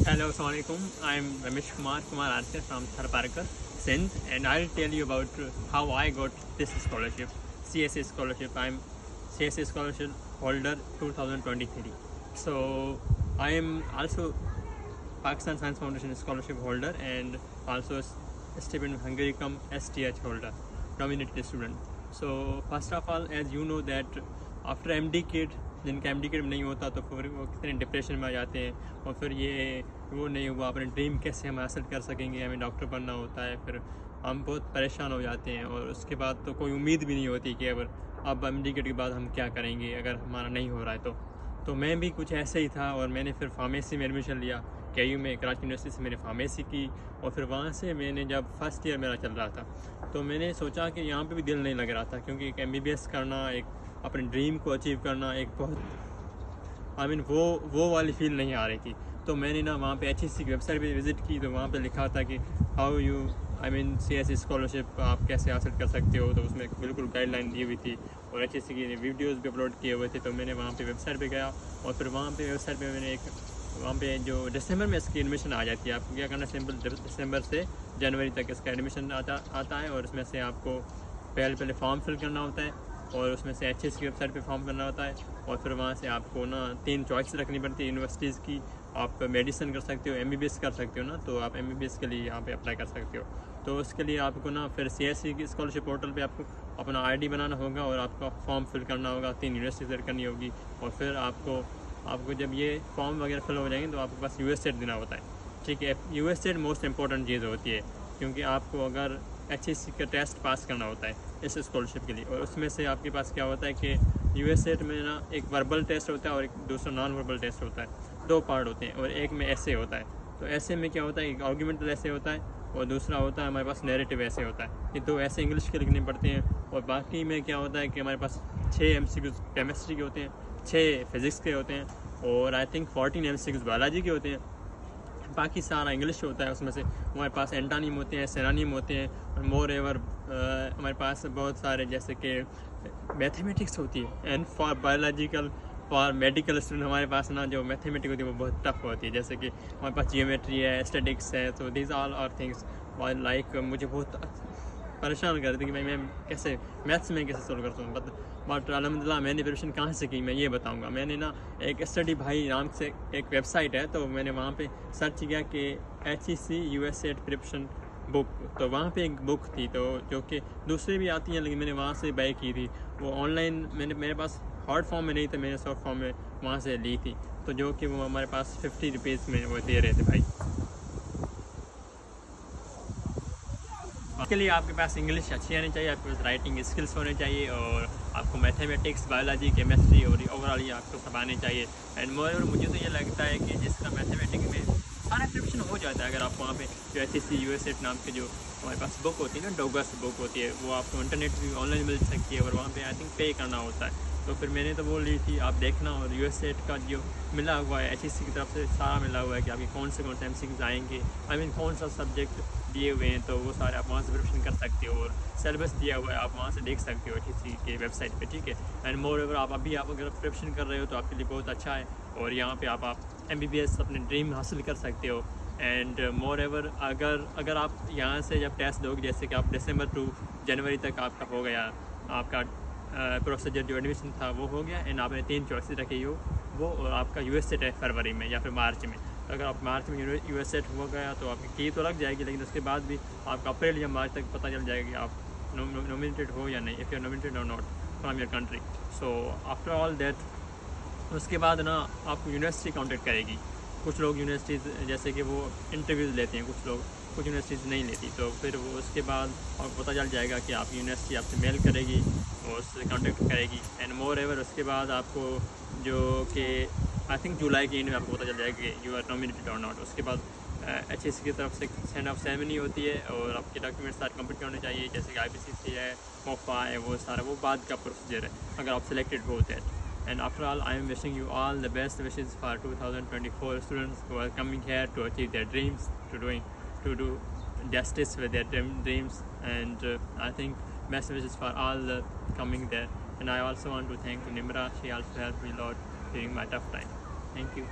Hello, Assalamualaikum. I'm Ramesh Kumar Archer from Tharparkar, Sindh, and I'll tell you about how I got this scholarship, CSA scholarship. I'm CSA scholarship holder 2023. So I am also Pakistan Science Foundation scholarship holder and also Stipend Hungary cum STH holder, nominated student. So first of all, as you know that after MD kid, जिनका MD kid नहीं होता तो फिर वो कितने depression में आ जाते हैं और फिर ये वो नहीं हुआ, अपने ड्रीम कैसे हम हासिल कर सकेंगे, हमें डॉक्टर बनना होता है, फिर हम बहुत परेशान हो जाते हैं और उसके बाद तो कोई उम्मीद भी नहीं होती कि अब MD kid के बाद हम क्या करेंगे अगर हमारा नहीं हो रहा है तो मैं भी कुछ ऐसे ही था और मैंने फिर फार्मेसी में एडमिशन लिया KU में, कराची यूनिवर्सिटी से मैंने फार्मेसी की और फिर वहाँ से मैंने जब फर्स्ट ईयर मेरा चल रहा था तो मैंने सोचा कि यहाँ पे भी दिल नहीं लग रहा था क्योंकि एक MBBS करना, एक अपने ड्रीम को अचीव करना, एक बहुत वो वाली फील नहीं आ रही थी। तो मैंने ना वहाँ पे HEC की वेबसाइट पे विज़िट की तो वहाँ पे लिखा था कि हाउ यू CSA स्कॉलरशिप आप कैसे हासिल कर सकते हो, तो उसमें बिल्कुल गाइडलाइन दी हुई थी और HEC की वीडियोज़ भी अपलोड किए हुए थे। तो मैंने वहाँ पे वेबसाइट पे गया और फिर वहाँ पे वेबसाइट पे मैंने वहाँ पे जो दिसंबर में इसकी एडमिशन आ जाती है, आपको क्या करना सिंपल दिसंबर से जनवरी तक इसका एडमिशन आता है और उसमें से आपको पहले फॉर्म फिल करना होता है और उसमें से HEC की वेबसाइट पे फॉर्म करना होता है और फिर वहाँ से आपको ना 3 चॉइस रखनी पड़ती है यूनिवर्सिटीज़ की। आप मेडिसिन कर सकते हो, MBBS कर सकते हो ना, तो आप MBBS के लिए यहाँ पे अप्लाई कर सकते हो। तो उसके लिए आपको ना फिर CSE की स्कॉलरशिप पोर्टल पे आपको अपना ID बनाना होगा और आपका फॉर्म फिल करना होगा, 3 यूनिवर्सिटी सेलेक्ट करनी होगी और फिर आपको जब ये फॉर्म वगैरह फिल हो जाएंगे तो आपके पास US सेट देना होता है। ठीक है, US सेट मोस्ट इंपॉर्टेंट चीज़ होती है क्योंकि आपको अगर HEC का टेस्ट पास करना होता है इस स्कॉलरशिप के लिए और उसमें से आपके पास क्या होता है कि US सेट में ना एक वर्बल टेस्ट होता है और एक दूसरा नॉन वर्बल टेस्ट होता है, 2 पार्ट होते हैं और एक में ऐसे होता है। तो ऐसे में क्या होता है, एक आर्गूमेंटल ऐसे होता है और दूसरा होता है हमारे पास नैरेटिव ऐसे होता है। ये 2 ऐसे इंग्लिश के लिखने पड़ते हैं और बाकी में क्या होता है कि हमारे पास 6 MCQs केमिस्ट्री के होते हैं, 6 फिज़िक्स के होते हैं और आई थिंक 14 MCQs बायोलॉजी के होते हैं। बाकी सारा इंग्लिश होता है, उसमें से हमारे पास एंटानिम होते हैं, सिनोनिम होते हैं और मोर एवर हमारे पास बहुत सारे जैसे कि मैथमेटिक्स होती है एंड फॉर मेडिकल स्टूडेंट हमारे पास ना जो मैथमेटिक्स होती है वो बहुत टफ होती है, जैसे कि हमारे पास जियोमेट्री है, स्टैटिक्स है। तो these all are things like मुझे बहुत परेशान कर रही थी कि मैं कैसे मैथ्स में कैसे सोल्व करता हूँ। बट अलहमदिल्ला मैंने प्रिपरेशन कहाँ से की मैं ये बताऊँगा। मैंने ना एक स्टडी भाई नाम से एक वेबसाइट है तो मैंने वहाँ पे सर्च किया कि HEC US set preparation book, तो वहाँ पे एक बुक थी तो जो कि दूसरी भी आती हैं लेकिन मैंने वहाँ से बाय की थी। वो ऑनलाइन मेरे पास हार्ड फॉर्म में नहीं था, मैंने सॉफ्ट फॉर्म में वहाँ से ली थी तो जो कि वो हमारे पास 50 रुपीज़ में वो दे रहे थे भाई। इसके लिए आपके पास इंग्लिश अच्छी आनी चाहिए, आपके पास राइटिंग स्किल्स होने चाहिए और आपको मैथमेटिक्स, बायोलॉजी, केमिस्ट्री और ओवरऑल ये आपको सब आने चाहिए। एंड मोर मुझे तो ये लगता है कि जिस तरह मैथमेटिक्स में सारा प्रिपरेशन हो जाता है अगर आप वहाँ पे जो HEC US सेट नाम के जो हमारे पास बुक होती है ना, डोगस बुक होती है, वो आपको इंटरनेट भी ऑनलाइन मिल सकती है और वहाँ पे आई थिंक पे करना होता है। तो फिर मैंने तो वो ली थी, आप देखना। और US सेट का जो मिला हुआ है HEC की तरफ से सारा मिला हुआ है कि आपके कौन से MCQs आएंगे, कौन सा सब्जेक्ट दिए हुए हैं, तो वो सारे आप वहाँ से प्रिपरेशन कर सकते हो और सिलेबस दिया हुआ है आप वहाँ से देख सकते हो HEC के वेबसाइट पे। ठीक है, एंड मोर ओवर आप अगर प्रिपरेशन कर रहे हो तो आपके लिए बहुत अच्छा है और यहाँ पे आप MBBS अपने ड्रीम हासिल कर सकते हो। एंड मोर एवर अगर आप यहाँ से जब टेस्ट दोगे, जैसे कि आप दिसंबर टू जनवरी तक आपका हो गया, आपका प्रोसीजर जो एडमिशन था वो हो गया एंड आपने 3 चॉइसेस रखी हो वो और आपका US सेट है फरवरी में या फिर मार्च में। तो अगर आप मार्च में US सेट हो गया तो आपकी की तो लग जाएगी लेकिन उसके बाद भी आपका अप्रैल या मार्च तक पता चल जाएगा कि आप नॉमिनेटेड हो या नहीं, इफ़ यू आर नॉमिनेटेड और not from your country. So after all that उसके बाद ना आपको यूनिवर्सिटी कॉन्टेक्ट करेगी। कुछ लोग यूनिवर्सिटीज़ जैसे कि वो इंटरव्यूज़ लेते हैं, कुछ यूनिवर्सिटीज़ नहीं लेती, तो फिर वो उसके बाद आपको पता चल जाएगा कि आप यूनिवर्सिटी आपसे मेल करेगी और उससे कॉन्टेक्ट करेगी। एंड मोर एवर उसके बाद आपको जो कि आई थिंक जुलाई के एंड में आपको पता चल जाएगा कि यू आर नॉमिनेटेड और नॉट। उसके बाद HEC की तरफ से सेंड ऑफ सेरेमनी होती है और आपके डॉक्यूमेंट्स सारे कंप्लीट होने चाहिए, जैसे कि IPCC है, मोफा है, वो सारा वो बाद का प्रोसीजर है अगर आप सिलेक्टेड हो that. And after all, I am wishing you all the best wishes for 2024 students who are coming here to achieve their dreams, to do justice with their dreams, and I think best wishes for all the coming there. And I also want to thank Nimra. She also helped me a lot during my tough time. Thank you.